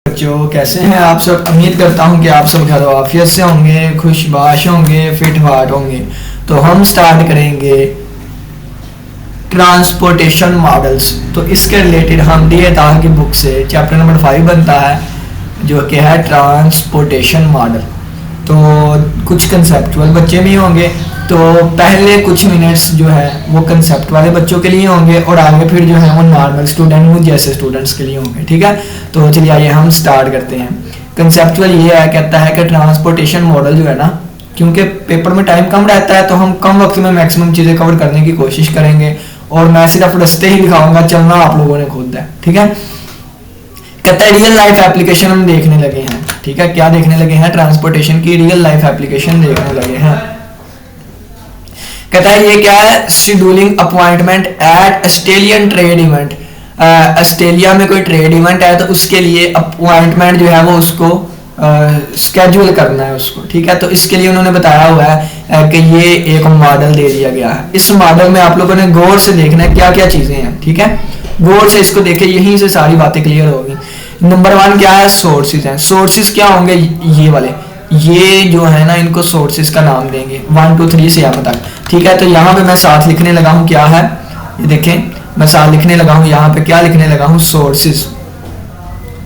बच्चों कैसे हैं आप सब। उम्मीद करता हूं कि आप सब खैर आफियत से होंगे, खुशबाश होंगे, फिट फाट होंगे। तो हम स्टार्ट करेंगे ट्रांसपोर्टेशन मॉडल्स। तो इसके रिलेटेड हम डी ताह की बुक से चैप्टर नंबर 5 बनता है जो कि है ट्रांसपोर्टेशन मॉडल। तो कुछ कंसेप्चुअल बच्चे भी होंगे, तो पहले कुछ मिनट्स जो है वो कंसेप्ट वाले बच्चों के लिए होंगे और आगे फिर जो है वो नॉर्मल स्टूडेंट मुझ जैसे स्टूडेंट्स के लिए होंगे। ठीक है, तो चलिए आइए हम स्टार्ट करते हैं। कंसेप्चुअल ये है, कहता है कि ट्रांसपोर्टेशन मॉडल जो है ना, क्योंकि पेपर में टाइम कम रहता है तो हम कम वक्त में मैक्सिमम चीज़ें कवर करने की कोशिश करेंगे और मैं सिर्फ रास्ते ही दिखाऊंगा, चलना आप लोगों ने खुद है। ठीक है, कहता है रियल लाइफ एप्लीकेशन हम देखने लगे हैं। ठीक है, क्या देखने लगे हैं? ट्रांसपोर्टेशन की रियल लाइफ एप्लीकेशन देखने लगे हैं। कहता है ये क्या है? Scheduling appointment at Australian trade event. Australia में कोई ट्रेड इवेंट है तो उसके लिए अपॉइंटमेंट जो है वो उसको स्केड्यूल करना है उसको। ठीक है, तो इसके लिए उन्होंने बताया हुआ है कि ये एक मॉडल दे दिया गया है। इस मॉडल में आप लोगों ने गौर से देखना है क्या क्या चीजें हैं। ठीक है, गौर से इसको देखे, यहीं से सारी बातें क्लियर होगी। नंबर 1 क्या है? सोर्सेज हैं। सोर्सेज क्या होंगे? ये वाले, ये जो है ना, इनको सोर्सेज का नाम देंगे 1 2 3 से यहाँ तक। ठीक है, तो यहाँ पे मैं साथ लिखने लगा हूँ क्या है, ये देखें, मैं साथ लिखने लगा हूँ यहाँ पे क्या लिखने लगा हूँ? सोर्सेज।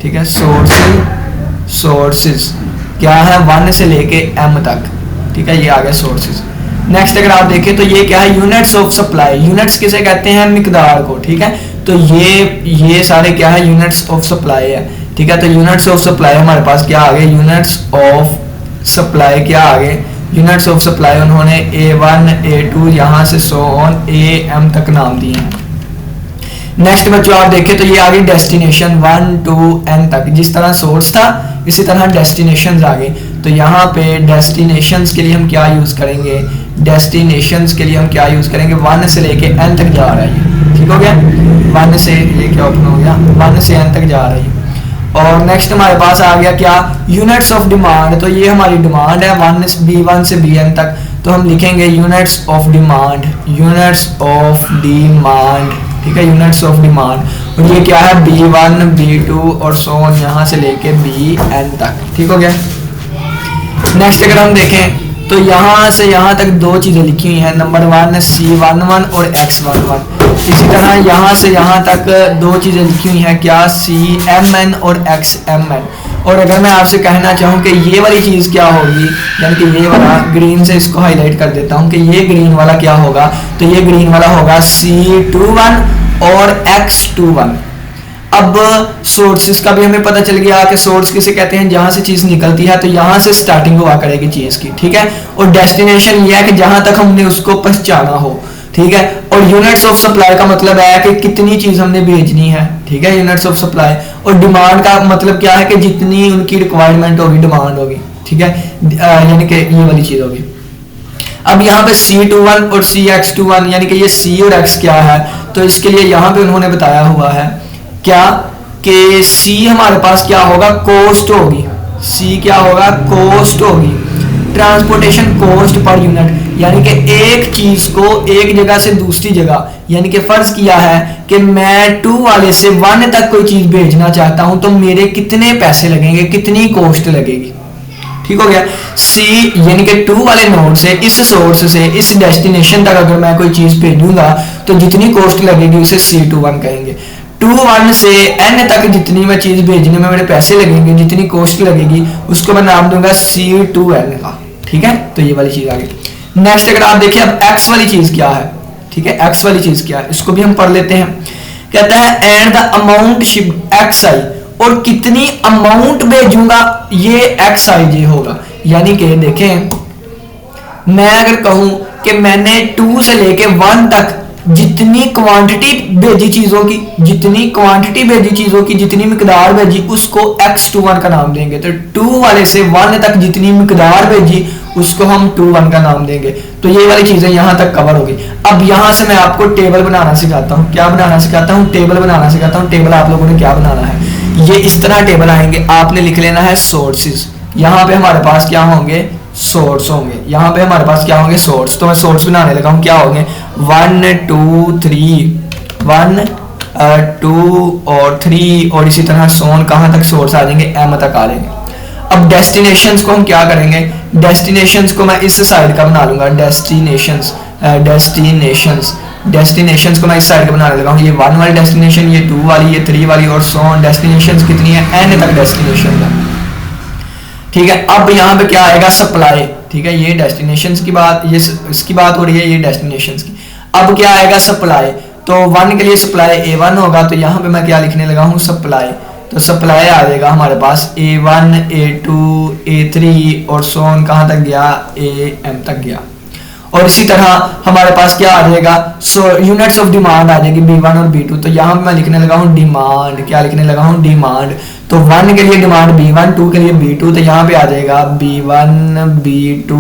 ठीक है, सोर्सेज क्या है? 1 से लेके m तक। ठीक है, ये आ गया सोर्सेज। नेक्स्ट अगर आप देखें तो ये क्या है? Units of supply. यूनिट्स किसे कहते हैं? मिकदार को। ठीक है, तो ये सारे क्या है? यूनिट्स ऑफ सप्लाई है। ठीक है, तो यूनिट्स ऑफ सप्लाई हमारे पास क्या आ गए? यूनिट्स ऑफ सप्लाई क्या आ गए? यूनिट्स ऑफ सप्लाई उन्होंने A1 A2 यहाँ से सो ऑन AM तक नाम दिए हैं। नेक्स्ट बच्चों आप देखें तो ये आ गई डेस्टिनेशन 1 2 N तक। जिस तरह सोर्स था इसी तरह डेस्टिनेशंस आ गए। तो यहाँ पे डेस्टिनेशंस के लिए हम क्या यूज करेंगे? डेस्टिनेशंस के लिए हम क्या यूज करेंगे? 1 से लेके N तक जा रहा है। ठीक हो गया, 1 से ये क्या ओपन हो गया? 1 से N तक जा रही है। और नेक्स्ट हमारे पास आ गया क्या? Units of demand. तो ये हमारी डिमांड है B1 से BN तक, तो हम लिखेंगे units of demand, units of demand. ठीक है, यूनिट्स ऑफ डिमांड। और ये क्या है? B1 B2 और सो ऑन यहाँ से लेके BN तक। ठीक हो गया। नेक्स्ट अगर हम देखें तो यहाँ से यहाँ तक 2 चीज़ें लिखी हुई हैं, नंबर 1 C11 और X11। इसी तरह यहाँ से यहाँ तक 2 चीज़ें लिखी हुई हैं, क्या? CMN और XMN। और अगर मैं आपसे कहना चाहूँ कि ये वाली चीज़ क्या होगी, यानी कि ये वाला ग्रीन से इसको हाईलाइट कर देता हूँ कि ये ग्रीन वाला क्या होगा, तो ये ग्रीन वाला होगा C21 और X21। अब सोर्सेज का भी हमें पता चल गया कि सोर्स किसे कहते हैं? जहां से चीज निकलती है, तो यहां से स्टार्टिंग हुआ करेगी चीज की। ठीक है, और डेस्टिनेशन ये है कि जहां तक हमने उसको पहुंचाना हो। ठीक है, और यूनिट्स ऑफ सप्लाई का मतलब है कि कितनी चीज हमने भेजनी है। ठीक है, यूनिट्स ऑफ सप्लाई। और डिमांड का मतलब क्या है कि जितनी उनकी रिक्वायरमेंट होगी, डिमांड होगी। ठीक है, यानी कि ये वाली चीज होगी। अब यहाँ पे C21 और CX21 यानी कि ये C और X क्या है, तो इसके लिए यहाँ पे उन्होंने बताया हुआ है क्या कि C हमारे पास क्या होगा? कॉस्ट होगी। C क्या होगा? कॉस्ट होगी, ट्रांसपोर्टेशन कॉस्ट पर यूनिट। यानी कि एक चीज को एक जगह से दूसरी जगह, यानी कि फर्ज किया है कि मैं 2 वाले से 1 तक कोई चीज भेजना चाहता हूं तो मेरे कितने पैसे लगेंगे, कितनी कॉस्ट लगेगी। ठीक हो गया। C यानी कि 2 वाले नोड से, इस सोर्स से इस डेस्टिनेशन तक अगर मैं कोई चीज भेजूंगा तो जितनी कॉस्ट लगेगी उसे C21 कहेंगे। 1 से N तक जितनी मैं चीज भेजने में मेरे पैसे लगेंगे, जितनी कॉस्ट लगेगी, उसको मैं नाम दूंगा C2N का। ठीक है, तो ये वाली चीज आ गई। नेक्स्ट अगर आप देखिए अब X वाली चीज क्या है। ठीक है, X वाली चीज क्या है, इसको भी हम पढ़ लेते हैं। कहता है and the amount ship XI, और कितनी अमाउंट भेजूंगा ये XIJ होगा। यानी कि देखें, मैं अगर कहूं कि मैंने 2 से लेके 1 तक जितनी क्वांटिटी भेजी चीजों की, जितनी क्वांटिटी भेजी चीजों की, जितनी मिकदार भेजी, उसको X21 का नाम देंगे। तो 2 वाले से 1 तक जितनी मिकदार भेजी उसको हम 21 का नाम देंगे। तो ये वाली चीजें यहाँ तक कवर होगी। अब यहाँ से मैं आपको टेबल बनाना सिखाता हूँ। क्या बनाना सिखाता हूँ? टेबल बनाना सिखाता हूँ। टेबल आप लोगों ने क्या बनाना है, ये इस तरह टेबल आएंगे। आपने लिख लेना है सोर्सेज। यहाँ पे हमारे पास क्या होंगे? सोर्स होंगे। यहाँ पे हमारे पास क्या होंगे? सोर्स। तो मैं सोर्स बनाने लगा हूँ, क्या होंगे? 1 2 3 1 2 और 3 और इसी तरह सोन कहाँ तक सोर्स आ जाएंगे, m तक आ जाएंगे। अब डेस्टिनेशंस को हम क्या करेंगे, डेस्टिनेशंस को मैं इस साइड का बना लूंगा, डेस्टिनेशंस को मैं इस साइड का बनाने लगा हूँ। ये 1 वाली डेस्टिनेशन, ये 2 वाली, ये 3 वाली और सो ऑन। डेस्टिनेशंस कितनी है, n तक डेस्टिनेशन है, ठीक है। अब यहाँ पे क्या आएगा, सप्लाई, ठीक है। ये डेस्टिनेशंस की बात, ये इसकी बात हो रही है, ये डेस्टिनेशंस की। अब क्या आएगा, सप्लाई। तो 1 के लिए सप्लाई A1 होगा, तो यहाँ पे मैं क्या लिखने लगा हूँ, सप्लाई। तो सप्लाई आ जाएगा हमारे पास A1, A2, A3 और सो ऑन कहाँ तक गया, AM तक गया। और इसी तरह हमारे पास क्या आ जाएगा, यूनिट्स ऑफ डिमांड आ जाएगी B1 और B2। तो यहाँ पे मैं लिखने लगा हूँ डिमांड, क्या लिखने लगा हूँ, डिमांड। तो 1 के लिए डिमांड B1, 2 के लिए B2, तो यहाँ पे आ जाएगा B1, B2,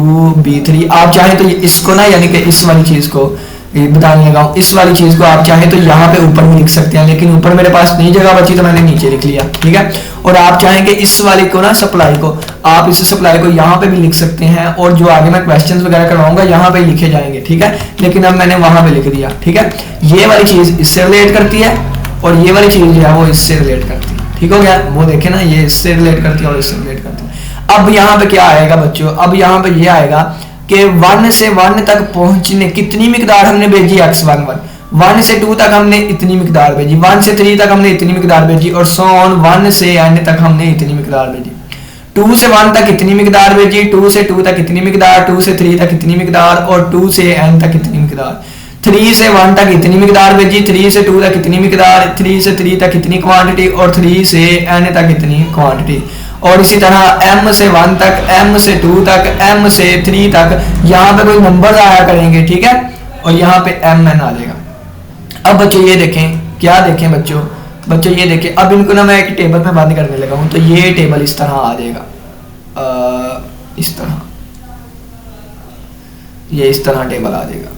B3। आप चाहे तो इसको ना, यानी कि इस वाली चीज को बताने लगा हूँ, इस वाली चीज को आप चाहे तो यहाँ पे ऊपर भी लिख सकते हैं, लेकिन ऊपर मेरे पास नहीं जगह बची तो मैंने नीचे लिख लिया, ठीक है। और आप चाहेंगे इस वाली को ना, सप्लाई को, आप इस सप्लाई को यहाँ पे भी लिख सकते हैं, और जो आगे मैं क्वेश्चंस वगैरह करवाऊंगा यहाँ पे लिखे जाएंगे, ठीक है। लेकिन अब मैंने वहां पे लिख दिया, ठीक है। ये वाली चीज इससे रिलेट करती है और ये वाली चीज जो है वो इससे रिलेट करती है, ठीक हो गया। वो देखे ना, ये इससे रिलेट करती है और इससे रिलेट करती है। अब यहाँ पे क्या आएगा बच्चों, अब यहाँ पे ये आएगा कि 1 से 1 तक पहुंचने कितनी मिकदार हमने भेजी, x11। 1 से 2 तक हमने इतनी मिकदार भेजी, 1 से 3 तक हमने इतनी मिकदार भेजी, और सो ऑन 1 से n तक हमने इतनी मिकदार भेजी। 2 से 1 तक इतनी मिकदार भेजी, 2 से 2 तक इतनी मिकदार, 2 से 3 तक इतनी मिकदार, और 2 से n तक इतनी मिकदार। 3 से 1 तक इतनी मिकदार भेजी, 3 से 2 तक इतनी मिकदार, 3 से 3 तक इतनी क्वांटिटी, और 3 से n तक इतनी क्वांटिटी। और इसी तरह m से 1 तक, m से 2 तक, m से 3 तक, यहाँ पे कोई नंबर आया करेंगे, ठीक है। और यहाँ पे mn आ जाएगा। अब बच्चों ये देखें, क्या देखें बच्चों ये देखें। अब इनको ना मैं एक टेबल में बंद करने लगा हूँ, तो ये टेबल इस तरह आ जाएगा, इस तरह, ये इस तरह टेबल आ जाएगा,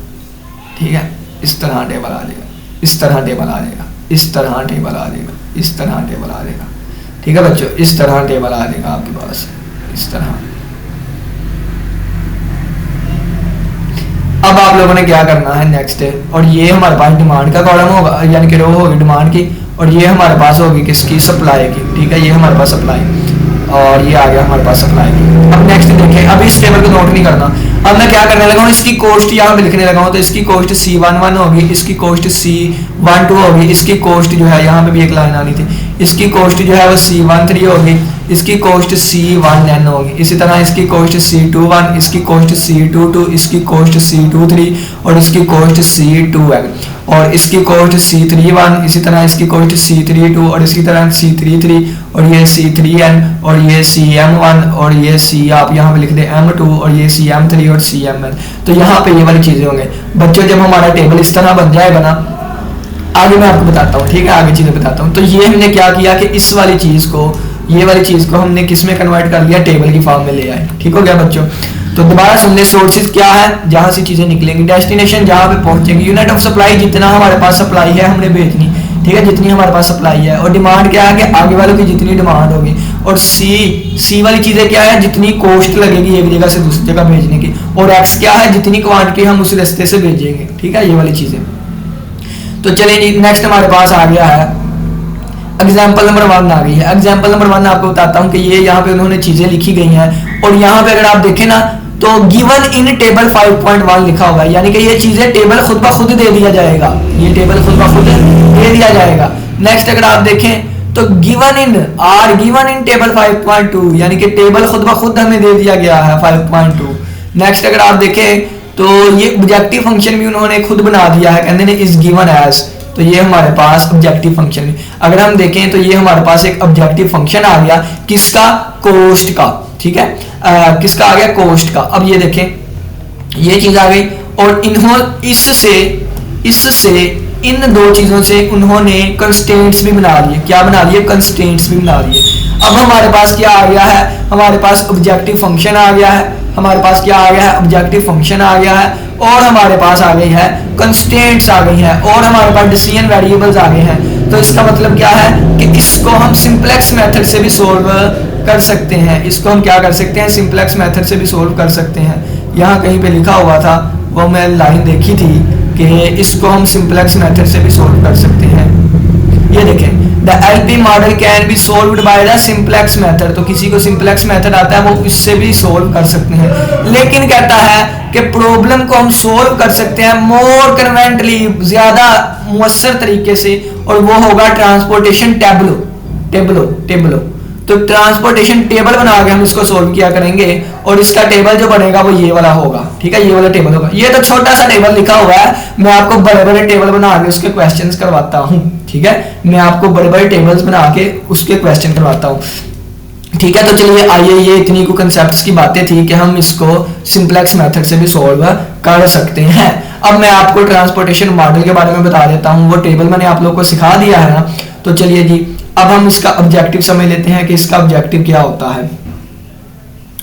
ठीक है। इस तरह टेबल आ जाएगा, इस तरह टेबल आ जाएगा, इस तरह टेबल आ जाएगा, इस तरह टेबल आ जाएगा, ठीक है बच्चों। इस तरह टेबल आ जाएगा आपके पास, इस तरह। अब आप लोगों ने क्या करना है नेक्स्ट, और ये हमारे पास डिमांड का कॉलम होगा, यानी कि रो होगी डिमांड की, और ये हमारे पास होगी किसकी, सप्लाई की, ठीक है। ये हमारे पास सप्लाई, और ये आ गया हमारे पास सप्लाई की। अब नेक्स्ट देखें, अब इस टेबल को नोट नहीं करना। अब मैं क्या करने लगा हूँ, इसकी कॉस्ट यहाँ पे लिखने लगा हूँ। तो इसकी कॉस्ट C11 होगी, इसकी कॉस्ट C12 होगी, इसकी कॉस्ट जो है यहाँ पे भी एक लाइन आनी थी, इसकी कॉस्ट जो है वो C13 होगी, इसकी कॉस्ट C1n होगी। इसी तरह इसकी कॉस्ट C21, इसकी कॉस्ट C22, इसकी कॉस्ट C23 और इसकी कॉस्ट C2n, और इसकी कॉस्ट C31, इसी तरह इसकी कॉस्ट C32 और इसी तरह C33, और ये C3n और ये CM1 और ये C आप यहाँ पे लिख दे M2 और ये CM3 और CMn। तो यहाँ पे ये वाली चीजें होंगे बच्चों। जब हमारा टेबल इस तरह बन जाएगा ना, आगे मैं आपको बताता हूँ, ठीक है, आगे चीजें बताता हूँ। तो ये हमने क्या किया कि इस वाली चीज को, ये वाली चीज को हमने किस में कन्वर्ट कर लिया, टेबल की फॉर्म में ले आए, ठीक हो गया बच्चों। तो दोबारा सुन ले, सोर्सेज क्या है, जहां से चीजें निकलेंगी, डेस्टिनेशन जहां पे पहुंचेंगी, यूनिट ऑफ सप्लाई जितना हमारे पास सप्लाई है हमने भेजनी, ठीक है, जितनी हमारे पास सप्लाई है, और डिमांड क्या है कि आगे वालों की जितनी डिमांड होगी, और सी वाली चीजें क्या है, जितनी कॉस्ट लगेगी एक जगह से दूसरी जगह भेजने की, और एक्स क्या है, जितनी क्वांटिटी हम उस रास्ते से भेजेंगे, ठीक है, ये वाली चीजें। तो चलिए नेक्स्ट हमारे पास आ गया है एग्जाम्पल नंबर 1 आ गई है। एग्जाम्पल नंबर 1 आपको बताता हूँ कि ये यहाँ पे उन्होंने चीजें लिखी गई हैं, और यहाँ पे अगर आप देखें ना तो गिवन इन टेबल 5.1 लिखा होगा, यानी कि ये चीजें टेबल खुद ब खुद दे दिया जाएगा, ये टेबल खुद ब खुद दे दिया जाएगा। नेक्स्ट अगर आप देखें तो गिवन इन टेबल 5.2, यानी कि टेबल खुद ब खुद हमें दे दिया गया है 5.2। नेक्स्ट अगर आप देखें तो ये ऑब्जेक्टिव फंक्शन भी उन्होंने खुद बना दिया है, कहते हैं इज गिवन एज, तो ये हमारे पास ऑब्जेक्टिव फंक्शन। अगर हम देखें तो ये हमारे पास एक ऑब्जेक्टिव फंक्शन आ गया, किसका, कॉस्ट का, ठीक है, किसका आ गया, कॉस्ट का। अब ये देखें ये चीज आ गई, और इन्होंने इससे इन दो चीजों से उन्होंने कंस्ट्रेंट्स भी बना लिए, क्या बना लिए, कंस्ट्रेंट्स भी बना लिए। अब हमारे पास क्या आ गया है, हमारे पास ऑब्जेक्टिव फंक्शन आ गया है, हमारे पास क्या आ गया है, ऑब्जेक्टिव फंक्शन आ गया है, और हमारे पास आ गई है कंस्ट्रेंट्स आ गई हैं, और हमारे पास डिसीजन वेरिएबल्स आ गए हैं। तो इसका मतलब क्या है कि इसको हम सिंपलेक्स मेथड से भी सोल्व कर सकते हैं, इसको हम क्या कर सकते हैं, सिंपलेक्स मेथड से भी सोल्व कर सकते हैं। यहाँ कहीं पे लिखा हुआ था, वो मैं लाइन देखी थी कि इसको हम सिंपलेक्स मेथड से भी सोल्व कर सकते हैं। ये देखें, the LP model can be solved by the simplex method, तो किसी को सिंपलेक्स मेथड आता है वो इससे भी सोल्व कर सकते हैं, लेकिन कहता है कि प्रॉब्लम को हम सोल्व कर सकते हैं मोर कन्वेंटली, ज्यादा मुअस्सर तरीके से, और वो होगा ट्रांसपोर्टेशन टेबलो। तो ट्रांसपोर्टेशन टेबल बना के हम इसको सोल्व किया करेंगे, और इसका टेबल जो बनेगा वो ये वाला होगा, ठीक है, ये वाला टेबल होगा। ये तो छोटा सा टेबल लिखा हुआ है, मैं आपको बड़े बड़े टेबल बना के उसके क्वेश्चंस करवाता हूँ, ठीक है, मैं आपको बड़े बड़े टेबल्स बना के उसके क्वेश्चन करवाता हूँ, ठीक है। तो चलिए आइए, ये इतनी को कंसेप्ट्स की बातें थी कि हम इसको सिंपलेक्स मेथड से भी सोल्व कर सकते हैं। अब मैं आपको ट्रांसपोर्टेशन मॉडल के बारे में बता देता हूँ, वो टेबल मैंने आप लोगों को सिखा दिया है ना। तो चलिए जी, अब हम इसका ऑब्जेक्टिव समझ लेते हैं कि इसका ऑब्जेक्टिव क्या होता है,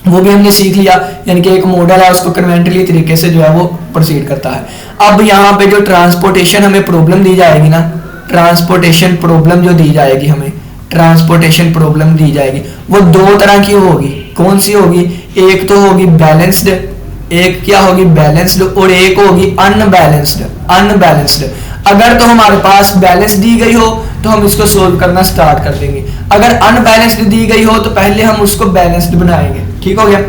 वो भी हमने सीख लिया। यानी कि एक मॉडल है, उसको कन्वेंटली तरीके से जो है वो प्रोसीड करता है। अब यहाँ पे जो ट्रांसपोर्टेशन हमें प्रॉब्लम दी जाएगी ना, ट्रांसपोर्टेशन प्रॉब्लम जो दी जाएगी हमें, ट्रांसपोर्टेशन प्रॉब्लम दी जाएगी, वो दो तरह की होगी। कौन सी होगी? एक तो होगी बैलेंस्ड, एक क्या होगी? बैलेंस्ड, और एक होगी अनबैलेंस्ड। अगर तो हमारे पास बैलेंस दी गई हो तो हम इसको सोल्व करना स्टार्ट कर देंगे, अगर अनबैलेंस्ड दी गई हो तो पहले हम उसको बैलेंस्ड बनाएंगे, ठीक हो गया।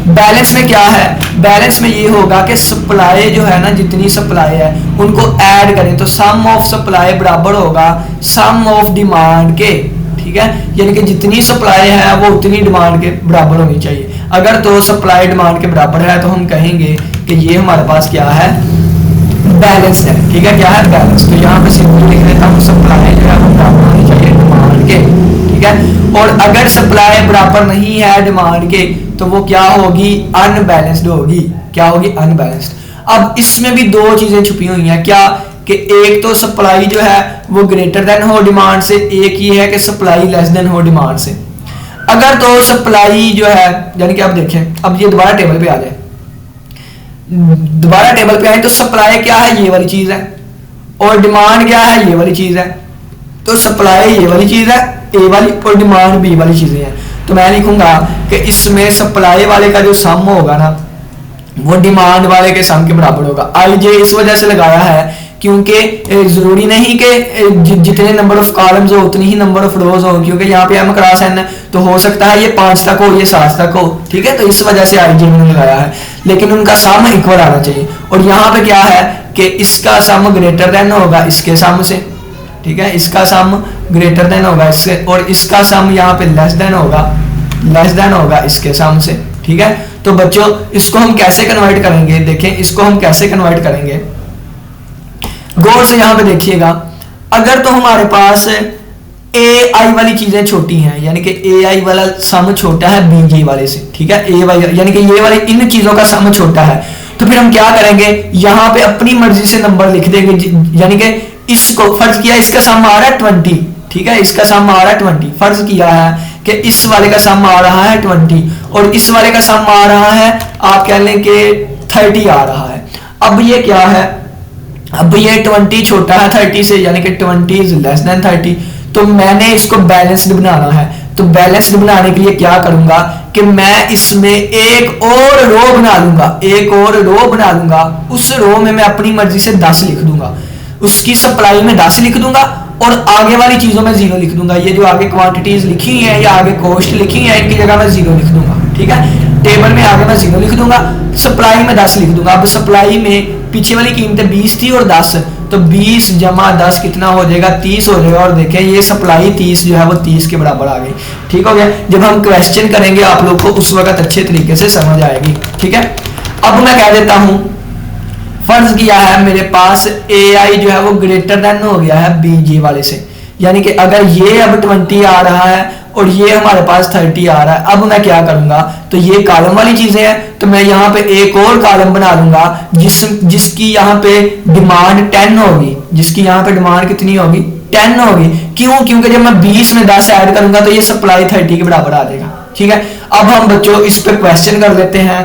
बैलेंस में क्या है? बैलेंस में ये होगा कि सप्लाई जो है ना, जितनी सप्लाई है उनको ऐड करें तो सम ऑफ सप्लाई बराबर होगा सम ऑफ डिमांड के, ठीक है। यानी कि जितनी सप्लाई है वो उतनी डिमांड के बराबर होनी चाहिए। अगर तो सप्लाई डिमांड के बराबर है तो हम कहेंगे कि ये हमारे पास क्या है? बैलेंस है, ठीक है। क्या है? बैलेंस। तो यहाँ पे सिंपल लिख देता हूँ, सप्लाई जो है वो बराबर होनी चाहिए डिमांड के, ठीक है। और अगर सप्लाई बराबर नहीं है डिमांड के तो वो क्या होगी? अनबैलेंस्ड होगी। क्या होगी? अनबैलेंस्ड। अब इसमें भी दो चीजें छुपी हुई हैं, क्या कि एक तो सप्लाई जो है वो ग्रेटर देन हो डिमांड से, एक ये है कि सप्लाई लेस देन हो डिमांड से। अगर तो सप्लाई जो है, यानी कि अब देखें, अब ये दोबारा टेबल पे आ जाए, दोबारा टेबल पे आए तो सप्लाई क्या है? ये वाली चीज है, और डिमांड क्या है? ये वाली चीज है। तो सप्लाई ये वाली चीज है, ए वाली, और डिमांड बी वाली चीजें हैं। तो मैं लिखूंगा कि इसमें सप्लाई वाले का जो सम होगा ना वो डिमांड वाले के सम के बराबर होगा। आई जे इस वजह से लगाया है क्योंकि जरूरी नहीं कि जितने नंबर ऑफ कॉलम्स हो उतनी ही नंबर ऑफ रोज हो, क्योंकि यहाँ पे m क्रॉस n है तो हो सकता है ये 5 तक हो, ये 7 तक हो, ठीक है। तो इस वजह से आई जे मैंने लगाया है, लेकिन उनका सम इक्वल आना चाहिए। और यहाँ पे क्या है कि इसका सम ग्रेटर देन होगा इसके सम से, ठीक है, इसका सम ग्रेटर देन होगा इससे, और इसका सम यहाँ पे लेस देन होगा इसके सम से, ठीक है। तो बच्चों इसको हम कैसे कन्वर्ट करेंगे? देखें इसको हम कैसे कन्वर्ट करेंगे, गौर से यहाँ पे देखिएगा। अगर तो हमारे पास ए आई वाली चीजें छोटी हैं, यानी कि ए आई वाला सम छोटा है बी जे वाले से, ठीक है, ए वाई यानी कि ये वाले इन चीजों का सम छोटा है, तो फिर हम क्या करेंगे? यहाँ पे अपनी मर्जी से नंबर लिख देंगे। यानी कि इसको फर्ज किया इसका सम आ रहा है 20, ठीक है, इसका सम आ रहा है 20, फर्ज किया है कि इस वाले का सम आ रहा है 20 और इस वाले का सम आ रहा है, आप कह लें कि 30 आ रहा है। अब ये क्या है? अब ये 20 छोटा है 30 से, यानी कि 20 इज लेस देन 30। तो मैंने इसको बैलेंस्ड बनाना है, तो बैलेंस्ड बनाने के लिए क्या करूंगा कि मैं इसमें एक और रो बना लूंगा, उस रो में मैं अपनी मर्जी से 10 लिख दूंगा, उसकी सप्लाई में 10 लिख दूंगा और आगे वाली चीजों में 0 लिख दूंगा। ये जो आगे क्वांटिटीज लिखी है या आगे कॉस्ट लिखी है इनकी जगह मैं 0 लिख दूंगा, ठीक है। टेबल में आगे मैं 0 लिख दूंगा, सप्लाई में 10 लिख दूंगा। अब सप्लाई में पीछे वाली कीमतें 20 थी और 10, तो 20 जमा 10 कितना हो जाएगा? 30 हो जाएगा। और देखें ये सप्लाई 30 जो है वो 30 के बराबर आ गई, ठीक हो गया। जब हम क्वेश्चन करेंगे आप लोग को उस वक्त अच्छे तरीके से समझ आएगी, ठीक है। अब मैं कह देता हूं, फर्ज किया है मेरे पास ए आई जो है वो ग्रेटर देन हो गया है बी जे वाले से, यानी कि अगर ये अब 20 आ रहा है और ये हमारे पास 30 आ रहा है। अब मैं क्या करूंगा? तो ये कॉलम वाली चीजें हैं, तो मैं यहाँ पे एक और कॉलम बना लूंगा जिसकी यहाँ पे डिमांड 10 होगी, जिसकी यहाँ पे डिमांड कितनी होगी? 10 होगी। क्यों? क्योंकि जब मैं 20 में 10 ऐड करूंगा तो ये सप्लाई 30 के बराबर आ जाएगा, ठीक है। अब हम बच्चों इस पे क्वेश्चन कर लेते हैं,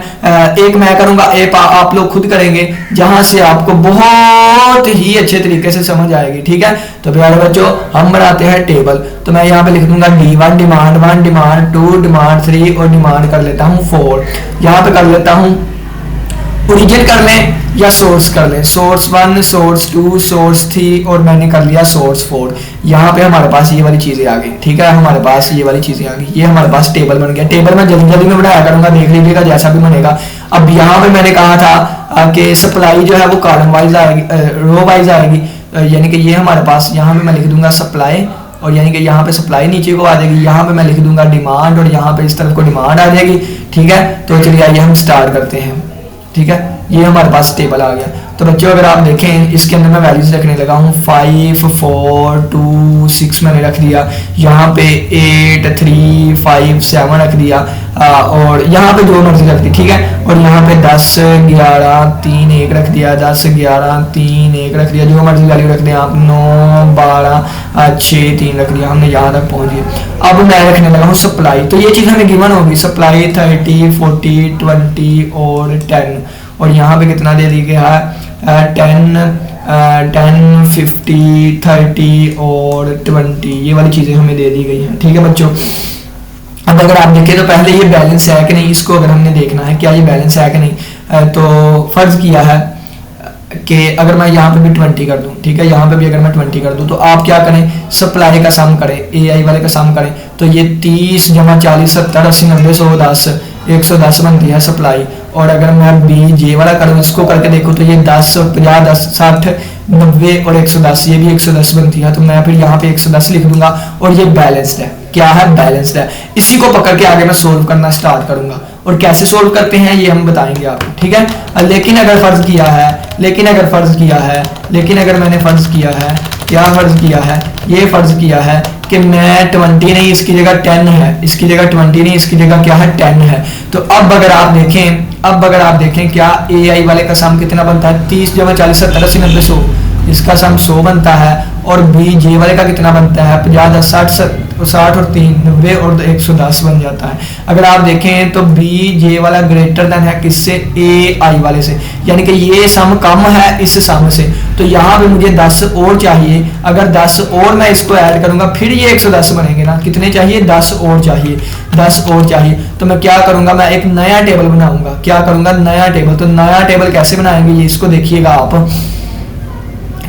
एक मैं करूंगा, एक आप लोग खुद करेंगे, जहां से आपको बहुत ही अच्छे तरीके से समझ आएगी, ठीक है। तो प्यारे बच्चों हम बनाते हैं टेबल, तो मैं यहाँ पे लिख दूंगा D1 डिमांड 1 डिमांड 2 डिमांड 3 और डिमांड कर लेता हूँ 4। यहाँ पे कर लेता हूँ ओरिजिन कर लें या सोर्स कर लें, सोर्स 1, सोर्स 2, सोर्स 3 और मैंने कर लिया सोर्स 4। यहाँ पे हमारे पास ये वाली चीज़ें आ गई, ठीक है, हमारे पास ये वाली चीज़ें आ गई, ये हमारे पास टेबल बन गया। टेबल में जल्दी जल्दी में बनाया करूँगा, देख लीजिएगा जैसा भी बनेगा। अब यहाँ पे मैंने कहा था कि सप्लाई जो है वो कॉलम वाइज आएगी, रो वाइज आएगी, यानी कि ये हमारे पास यहाँ पे मैं लिख दूंगा सप्लाई, और यानी कि यहाँ पे सप्लाई नीचे को आ जाएगी, यहाँ पे मैं लिख दूंगा डिमांड और यहाँ पे इस तरफ को डिमांड आ जाएगी, ठीक है। तो चलिए आइए हम स्टार्ट करते हैं, ठीक है, ये हमारे पास टेबल आ गया। तो बच्चों अगर आप देखें इसके अंदर मैं वैल्यूज रखने लगा हूँ 5, 4, 2, 6 मैंने रख दिया, यहाँ पे 8, 3, 5, 7 रख दिया, और यहाँ पे जो मर्जी रख दी, ठीक है। और यहाँ पे 10, 11, 3, 1 रख दिया, 10, 11, 3, 1 रख दिया, जो मर्जी वैल्यू रख दिया आप, 9, 12, 6, 3 रख दिया, हमने यहाँ तक पहुँच गए। अब मैं रखने लगा हूँ सप्लाई, तो ये चीज़ हमें गिवन होगी, सप्लाई 30, 40, 20 और 10, और यहाँ पे कितना दे दी गया है 10, 50, 30 और 20, ये वाली चीज़ें हमें दे दी गई हैं, ठीक है बच्चों। अब अगर आप देखें तो पहले ये बैलेंस है कि नहीं, इसको अगर हमने देखना है क्या ये बैलेंस है कि नहीं, तो फर्ज किया है कि अगर मैं यहाँ पे भी 20 कर दूँ, ठीक है, यहाँ पे भी अगर मैं 20 कर दूँ, तो आप क्या करें, सप्लाई का सम करें, AI वाले का सम करें, तो ये 30 जमा 40 70 80 90 110 110 बनती है सप्लाई। और अगर मैं BJ वाला करूँ, इसको करके देखो तो ये 10 50 10 60 90 और 110, ये भी 110 बनती है। तो मैं फिर यहाँ पे 110 लिख दूंगा, और ये बैलेंस्ड है, क्या है, बैलेंस्ड है। इसी को पकड़ के आगे मैं सोल्व करना स्टार्ट करूंगा, और कैसे सोल्व करते हैं ये हम बताएंगे आपको, ठीक है। लेकिन अगर फर्ज किया है, लेकिन अगर मैंने फर्ज किया है, क्या फर्ज किया है, ये फर्ज किया है कि मैं 20 नहीं, इसकी जगह 10 है, इसकी जगह 20 नहीं, इसकी जगह क्या है 10 है। तो अब अगर आप देखें क्या AI वाले का सम कितना बनता है, 30 जमा 40 70 80 90 100, इसका सम 100 बनता है। और BJ वाले का कितना बनता है 50 10 60 और 3 90 और 110 बन जाता है। अगर आप देखें तो BJ वाला ग्रेटर देन है किससे, AI वाले से, यानी कि ये सम कम है इस सम से। तो यहाँ पे मुझे 10 और चाहिए, अगर 10 और मैं इसको ऐड करूंगा फिर ये 110 बनेंगे ना, कितने चाहिए 10 और चाहिए, 10 और चाहिए। तो मैं क्या करूंगा, मैं एक नया टेबल बनाऊंगा, क्या करूंगा, नया टेबल। तो नया टेबल कैसे बनाएंगे ये इसको देखिएगा आप,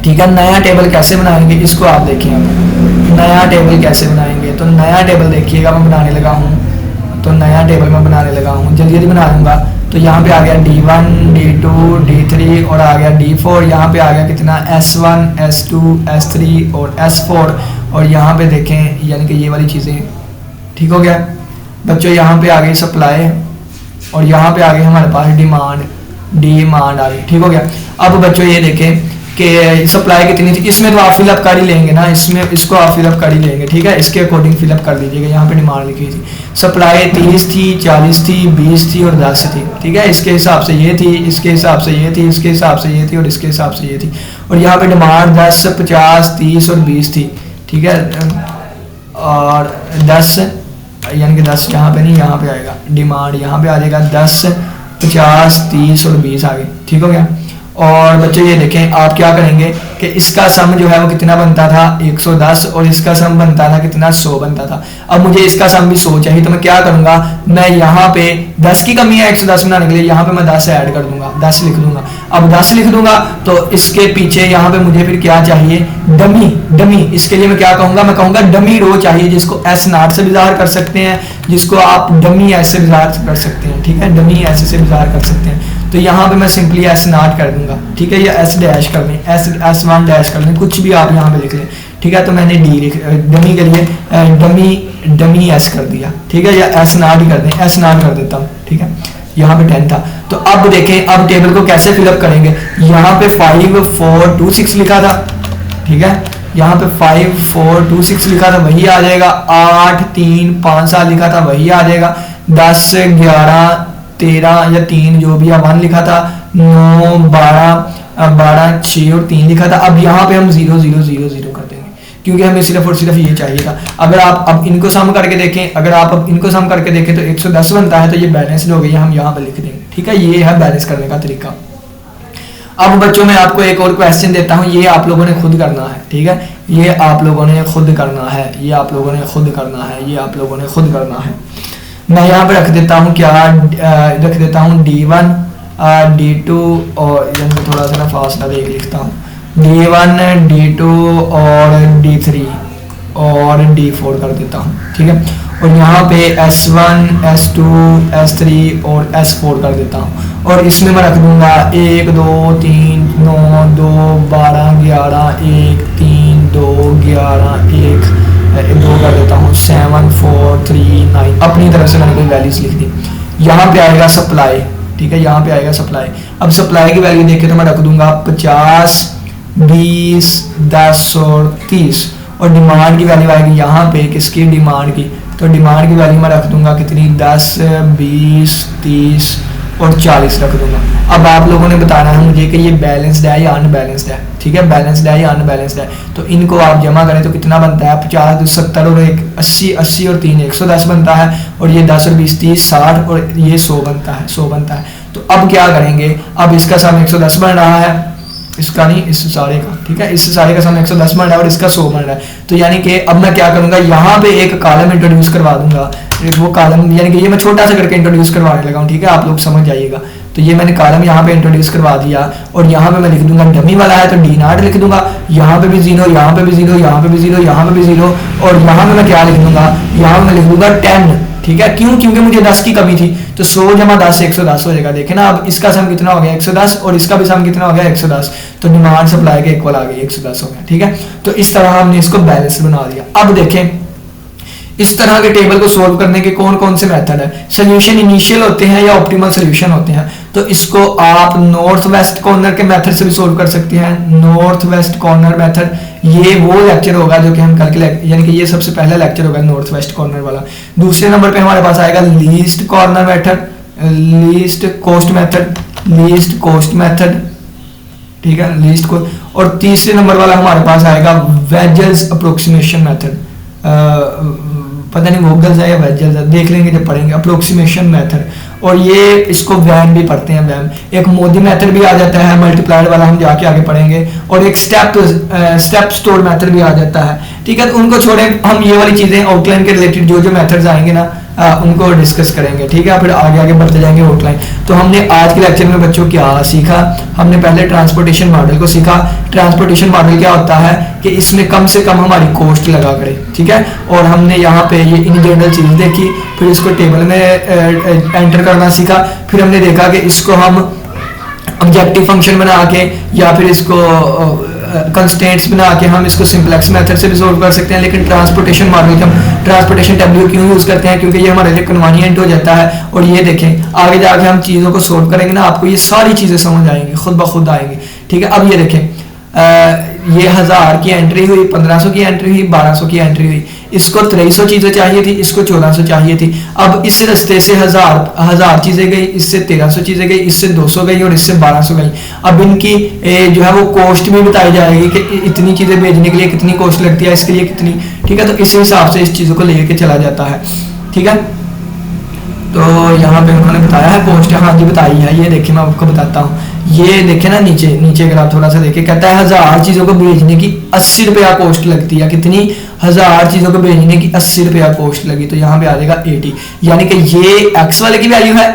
ठीक है, नया टेबल कैसे बनाएंगे इसको आप देखिए, नया टेबल कैसे बनाएंगे। तो नया टेबल देखिएगा मैं बनाने लगा हूँ, तो नया टेबल मैं बनाने लगा हूँ, जल्दी जल्दी बना दूंगा। तो यहाँ पे आ गया D1, D2, D3 और आ गया D4, यहाँ पे आ गया कितना S1, S2, S3 और S4, और यहाँ पे देखें यानी कि ये वाली चीज़ें, ठीक हो गया बच्चों। यहाँ पे आ गई सप्लाई, और यहाँ पे आ गई हमारे पास डिमांड आ गई, ठीक हो गया। अब बच्चों ये देखें कि सप्लाई कितनी थी, इसमें तो आप फिलअप कर ही लेंगे ना, इसमें इसको आप फिलअप कर ही लेंगे, ठीक है, इसके अकॉर्डिंग फिलअप कर दीजिएगा। यहाँ पे डिमांड लिखी थी, सप्लाई 30 थी, 40 थी, 20 थी और 10 थी, ठीक है, इसके हिसाब से ये थी, इसके हिसाब से ये थी, इसके हिसाब से ये थी और इसके हिसाब से ये थी। और यहाँ पे डिमांड 10, 50, 30 और 20 थी, ठीक है, और 10 यानी कि 10 यहाँ पे नहीं, यहाँ पे आएगा डिमांड, यहाँ पे आ जाएगा 10, 50, 30 और 20 आ गए, ठीक हो गया। और बच्चों ये देखें आप क्या करेंगे कि इसका सम जो है वो कितना बनता था 110, और इसका सम बनता था कितना 100 बनता था। अब मुझे इसका सम भी 100 चाहिए, तो मैं क्या करूंगा, मैं यहाँ पे 10 की कमी है 110 बनाने के लिए, यहाँ पे मैं 10 ऐड कर दूंगा, 10 लिख दूंगा। अब 10 लिख दूंगा तो इसके पीछे यहाँ पे मुझे फिर क्या चाहिए, डमी। इसके लिए मैं क्या कहूंगा, मैं कहूंगा डमी रो चाहिए, जिसको S0 से भी ज़ाहिर कर सकते हैं, जिसको आप डमी S से भी ज़ाहिर कर सकते हैं, ठीक है, डमी S से भी ज़ाहिर कर सकते हैं। तो यहाँ पे मैं सिंपली S0 कर दूंगा, ठीक है, या S डैश कर लें, S1 डैश कर लें, कुछ भी आप यहाँ पे लिख लें, ठीक है। तो मैंने डमी के लिए डमी S कर दिया, ठीक है, या S0 ही कर दें, S0 कर देता हूँ, ठीक है। यहाँ पे 10 था। तो अब देखें अब टेबल को कैसे फिलअप करेंगे, यहाँ पे 5 4 2 6 लिखा था, ठीक है, यहाँ पे 5 4 2 6 लिखा था, वही आ जाएगा। 8 3 5 7 लिखा था, वही आ जाएगा। 10 11 13 या 3 जो भी 1 लिखा था। 9 12 6 और 3 लिखा था। अब यहाँ पे हम 0 0 0 0 कर देंगे, क्योंकि हमें सिर्फ और सिर्फ ये चाहिए था। अगर आप अब इनको सम करके देखें, अगर आप अब इनको सम करके देखें तो 110 बनता है, तो ये बैलेंस्ड हो गया, हम यहाँ पे लिख देंगे, ठीक है। ये है बैलेंस करने का तरीका। अब बच्चों मैं आपको एक और क्वेश्चन देता हूँ, ये आप लोगों ने खुद करना है, ठीक है, ये आप लोगों ने खुद करना है, ये आप लोगों ने खुद करना है, ये आप लोगों ने खुद करना है। मैं यहाँ पे रख देता हूँ क्या, रख देता हूँ D1 D2 और यानी थोड़ा सा ना फासला देख लिखता हूँ, D1 D2 और D3 और D4 कर देता हूँ, ठीक है। और यहाँ पे S1 S2 S3 और S4 कर देता हूँ और इसमें मैं रख दूंगा 1 2 3 9 2 12 11 1 3 2 11 1 2 कर देता हूँ 7 4 3 9। अपनी तरफ से मैंने कोई वैल्यूज लिख दी। यहाँ पे आएगा सप्लाई, ठीक है, यहाँ पे आएगा सप्लाई। अब सप्लाई की वैल्यू देखे तो मैं रख दूंगा 50 20 10 और 30। और डिमांड की वैल्यू आएगी यहाँ पे किसकी, डिमांड की। तो डिमांड की वैल्यू मैं रख दूंगा कितनी, 10 20 30 और 40 रख दूंगा। अब आप लोगों ने बताना है मुझे कि ये बैलेंस्ड है या अनबैलेंस्ड है, ठीक है, बैलेंस्ड है या अनबैलेंस्ड है। तो इनको आप जमा करें तो कितना बनता है, 50 तो 70 और 1 80 80 और 3 110 बनता है। और ये 10 और 20 30 60 और ये 100 बनता है, 100 बनता है। तो अब क्या करेंगे, अब इसका सम 110 बन रहा है, इसका नहीं, इस सारे का, ठीक है, इस सारे का सम 110 बन रहा है और इसका 100 बन रहा है। तो यानी कि अब मैं क्या करूंगा, यहाँ पे एक कॉलम इंट्रोड्यूस करवा दूंगा। वो कॉलम यानी कि ये मैं छोटा सा करके इंट्रोड्यूस करवाने लगा हूँ, ठीक है, आप लोग समझ जाइएगा। तो ये मैंने कॉलम यहाँ पे इंट्रोड्यूस करवा दिया और यहाँ पे मैं लिख दूंगा डमी वाला है तो D0 लिख दूंगा। यहाँ पे भी 0, यहाँ पे भी 0, यहाँ पे भी 0, यहाँ पे भी 0 और यहाँ पे मैं क्या लिख दूंगा, यहाँ पे मैं लिख दूंगा 10, ठीक है। क्यों, क्योंकि मुझे 10 की कमी थी। तो 100 जमा 10 110 हो जाएगा। देखे ना, अब इसका सम कितना हो गया 110 और इसका भी सम कितना हो गया 110। तो डिमांड सप्लाई के इक्वल आ गई, 110 हो गया, ठीक है। तो इस तरह हमने इसको बैलेंस बना दिया। अब देखें इस तरह के टेबल को सोल्व करने के कौन कौन से मेथड है। सोल्यूशन इनिशियल होते हैं या ऑप्टिमल सोल्यूशन होते हैं। तो इसको आप नॉर्थ वेस्ट कॉर्नर के मेथड से भी सोल्व कर सकते हैं। नॉर्थ वेस्ट कॉर्नर मेथड, ये वो लेक्चर होगा जो कि हम कल के यानी कि ये सबसे पहला लेक्चर होगा नॉर्थ वेस्ट कॉर्नर वाला। दूसरे नंबर पे हमारे पास आएगा least corner method, least cost method, least cost method, ठीक है, लीस्ट को। और तीसरे नंबर वाला हमारे पास आएगा वेजल्स अप्रोक्सीमेशन मेथड। पता नहीं वोगल्स है या वेजल्स है, देख लेंगे जब पढ़ेंगे, अप्रोक्सीमेशन मेथड। और ये इसको वैम भी पढ़ते हैं, वैम। एक मोदी मेथड भी आ जाता है, मल्टीप्लाइड वाला हम जाके आगे पढ़ेंगे। और एक स्टेप स्टोर मेथड भी आ जाता है, ठीक है। तो उनको छोड़ें, हम ये वाली चीजें आउटलाइन के रिलेटेड जो जो मेथड्स आएंगे ना उनको डिस्कस करेंगे, ठीक है। फिर आगे आगे बढ़ते जाएंगे आउटलाइन। तो हमने आज के लेक्चर में बच्चों क्या सीखा, हमने पहले ट्रांसपोर्टेशन मॉडल को सीखा। ट्रांसपोर्टेशन मॉडल क्या होता है कि इसमें कम से कम हमारी कॉस्ट लगा करे, ठीक है। और हमने यहाँ पे ये इन जनरल चीज देखी, फिर इसको टेबल में एंटर करना सीखा। फिर हमने देखा कि इसको हम ऑब्जेक्टिव फंक्शन बना के या फिर इसको कंस्टेंट्स बना के हम इसको सिंपलेक्स मेथड से भी सोल्व कर सकते हैं। लेकिन ट्रांसपोर्टेशन मॉडल हम ट्रांसपोर्टेशन W क्यों यूज करते हैं, क्योंकि ये हमारे लिए कन्वीनियंट हो जाता है। और ये देखें आगे जाके हम चीज़ों को सोल्व करेंगे ना, आपको ये सारी चीज़ें समझ आएंगी, खुद ब खुद आएंगी, ठीक है। अब ये देखें ये 1000 की एंट्री हुई, 1500 की एंट्री हुई, 1200 की एंट्री हुई। इसको 2300 चीजें चाहिए थी, इसको 1400 चाहिए थी। अब इस रास्ते से 1000 चीजें गई, इससे 1300 चीजें गई, इससे 200 गई और इससे 1200 गई। अब इनकी जो है वो कॉस्ट भी बताई जाएगी कि इतनी चीजें भेजने के लिए कितनी कॉस्ट लगती है, इसके लिए कितनी, ठीक है। तो इसी हिसाब से इस चीजों को लेके चला जाता है, ठीक है। तो यहाँ पे उन्होंने बताया है कॉस्ट, हाँ जी बताई है। ये देखिए मैं आपको बताता हूँ, ये देखे ना नीचे अगर आप थोड़ा सा देखें, कहता है 1000 चीजों को भेजने की 80 रुपया कॉस्ट लगती है। कितनी, 1000 चीजों को भेजने की 80 रुपया कॉस्ट लगी। तो यहाँ पे आ जाएगा 80, यानी कि ये एक्स वाले की वैल्यू है,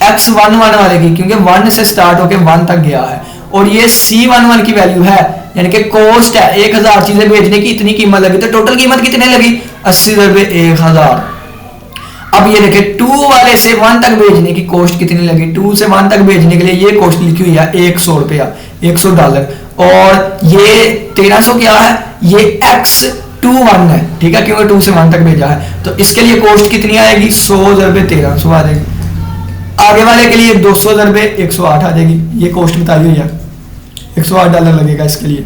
X11 वाले की, क्योंकि 1 से स्टार्ट होकर 1 तक गया है। और ये C11 की वैल्यू है, यानी कि कॉस्ट है 1000 चीजें भेजने की इतनी कीमत लगी। तो टोटल कीमत कितने लगी, 80 रुपये 1000। अब ये देखें 2 वाले से 1 तक भेजने की कॉस्ट कितनी लगी, 2 से 1 तक भेजने के लिए ये कॉस्ट लिखी हुई है 100 रुपया, $100। और ये 1300 क्या है, ये X21 है, ठीक है, क्योंकि 2 से 1 तक भेजा है। तो इसके लिए कॉस्ट कितनी आएगी, 100 रुपये 1300 आ जाएगी। आगे वाले के लिए 200 रुपये 108 आ जाएगी। ये कॉस्ट बताई हुई है, $108 लगेगा इसके लिए,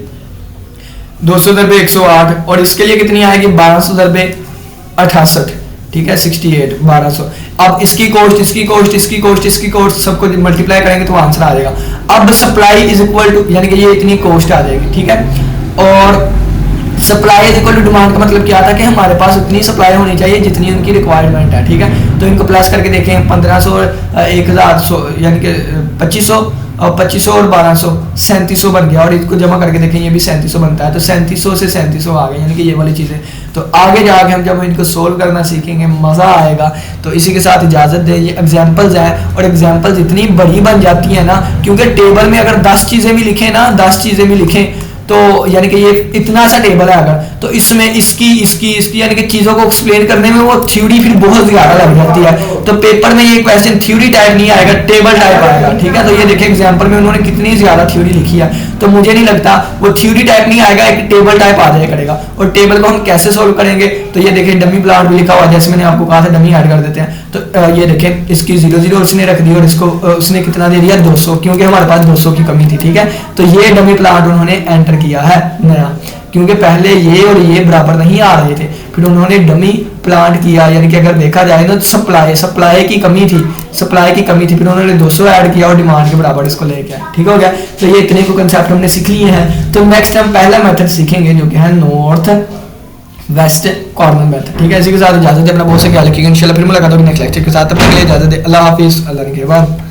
200 रुपये 108। और इसके लिए कितनी आएगी, 1200 रुपये 68, ठीक है, 68 1200। अब इसकी कॉस्ट, इसकी कॉस्ट, इसकी कॉस्ट, इसकी कॉस्ट सबको मल्टीप्लाई करेंगे तो आंसर आ जाएगा। अब सप्लाई इज इक्वल टू, यानी कि ये इतनी कॉस्ट आ जाएगी, ठीक है। और supply is equal to demand का मतलब क्या था कि हमारे पास उतनी सप्लाई होनी चाहिए जितनी उनकी रिक्वायरमेंट है, ठीक है। तो इनको प्लस करके देखें, 1500 और 1000 यानी कि 2500 और 2500 और 1200 3700 बन गया। और इसको जमा करके देखें, ये भी 3700 बनता है। तो 3700 से 3700 आ गए, यानी कि ये वाली चीज़ें तो आगे जाके हम जब इनको सोल्व करना सीखेंगे मज़ा आएगा। तो इसी के साथ इजाज़त दें, ये एग्जांपल्स हैं और एग्जांपल्स इतनी बड़ी बन जाती है ना, क्योंकि टेबल में अगर 10 चीज़ें भी लिखें ना, 10 चीज़ें भी लिखें तो यानी कि ये इतना सा टेबल है अगर, तो इसमें इसकी इसकी इसकी यानी कि चीज़ों को एक्सप्लेन करने में वो थ्योरी फिर बहुत ज़्यादा लग जाती है। तो पेपर में ये क्वेश्चन थ्योरी टाइप नहीं आएगा, टेबल टाइप आएगा, ठीक है। तो ये देखिए एग्जाम्पल में उन्होंने कितनी ज़्यादा थ्योरी लिखी है, तो मुझे नहीं लगता वो थ्योरी टाइप नहीं आएगा, एक टेबल टाइप आ जाए करेगा। और टेबल को हम कैसे सोल्व करेंगे, तो ये देखिए डमी प्लाट भी लिखा हुआ है, जैसे मैंने आपको कहा था डमी ऐड कर देते हैं। तो ये देखें इसकी 0 उसने रख दी और इसको उसने कितना दे दिया 200, क्योंकि हमारे पास 200 की कमी थी, ठीक है। तो ये डमी प्लाट उन्होंने एंटर किया है नया, क्योंकि पहले ये और ये बराबर नहीं आ रहे थे, फिर उन्होंने डमी प्लांट किया। यानी कि अगर देखा जाए ना सप्लाई की कमी थी, फिर उन्होंने 200 ऐड किया और डिमांड के बराबर इसको लेके आए, ठीक हो गया। तो ये इतने को कंसेप्ट हमने सीख लिए हैं। तो नेक्स्ट हम पहला मेथड सीखेंगे जो कि है नॉर्थ वेस्ट कॉर्नर मेथड, ठीक है। इसी के साथ इजाजत है, अपना बहुत सा ख्याल रखिएगा, इंशाल्लाह फिर मुलाकात होगी नेक्स्ट लेक्चर के साथ। तब तक के लिए इजाजत है, अल्लाह हाफिज़, अल्लाह के बाद।